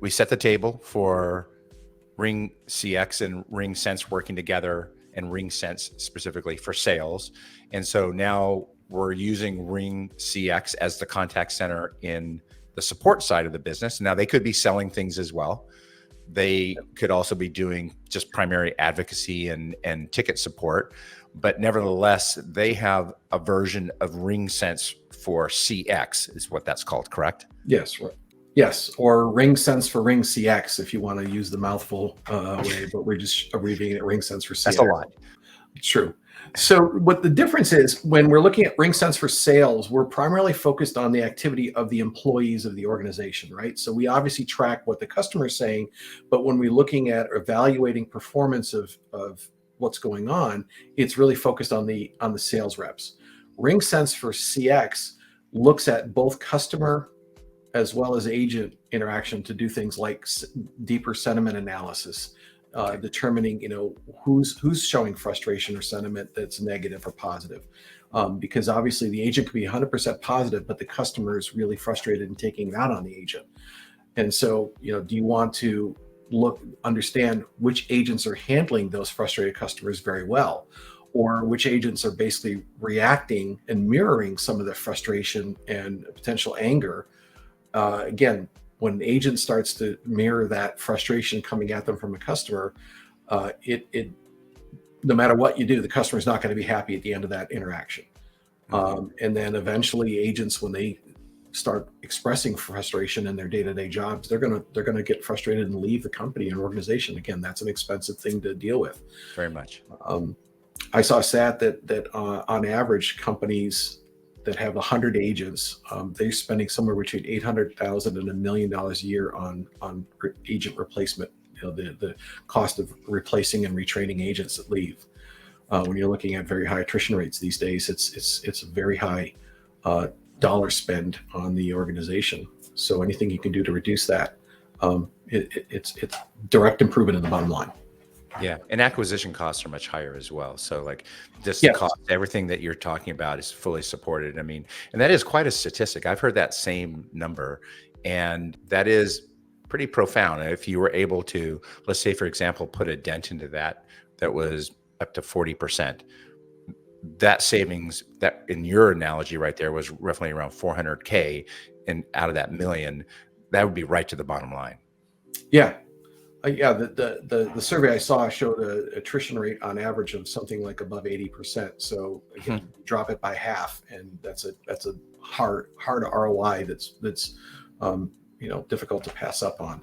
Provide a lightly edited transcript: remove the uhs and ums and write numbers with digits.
we set the table for Ring CX and RingSense working together, and RingSense specifically for sales. And so now we're using Ring CX as the contact center in the support side of the business. Now they could be selling things as well. They could also be doing just primary advocacy and ticket support. But nevertheless, they have a version of RingSense for CX, is what that's called, correct? Yes, right. Yes, or RingSense for Ring CX if you want to use the mouthful way, but we're just abbreviating it RingSense for CX. That's a lot. True. So what the difference is, when we're looking at RingSense for sales, we're primarily focused on the activity of the employees of the organization, right? So we obviously track what the customer is saying, but when we're looking at evaluating performance of what's going on, it's really focused on the sales reps. RingSense for CX looks at both customer as well as agent interaction to do things like deeper sentiment analysis, determining, who's showing frustration or sentiment that's negative or positive. Because obviously the agent could be 100% positive, but the customer is really frustrated and taking it out on the agent. And so, do you want to understand which agents are handling those frustrated customers very well, or which agents are basically reacting and mirroring some of the frustration and potential anger? Again, when an agent starts to mirror that frustration coming at them from a customer, no matter what you do, the customer is not going to be happy at the end of that interaction. And then eventually agents, when they start expressing frustration in their day-to-day jobs, they're gonna get frustrated and leave the company and organization. Again, that's an expensive thing to deal with. Very much. I saw a stat that on average, companies that have 100 agents, they're spending somewhere between $800,000 and $1 million a year on agent replacement. The cost of replacing and retraining agents that leave. When you're looking at very high attrition rates these days, it's a very high dollar spend on the organization. So anything you can do to reduce that, it's direct improvement in the bottom line. Yeah, and acquisition costs are much higher as well. So like this Yes. cost, everything that you're talking about is fully supported. I mean, and that is quite a statistic. I've heard that same number, and that is pretty profound. If you were able to, let's say, for example, put a dent into that was up to 40%. That savings, that in your analogy right there, was roughly around 400K, and out of that million, that would be right to the bottom line. Yeah. The survey I saw showed an attrition rate on average of something like above 80%. So again, drop it by half, and that's a hard ROI that's difficult to pass up on.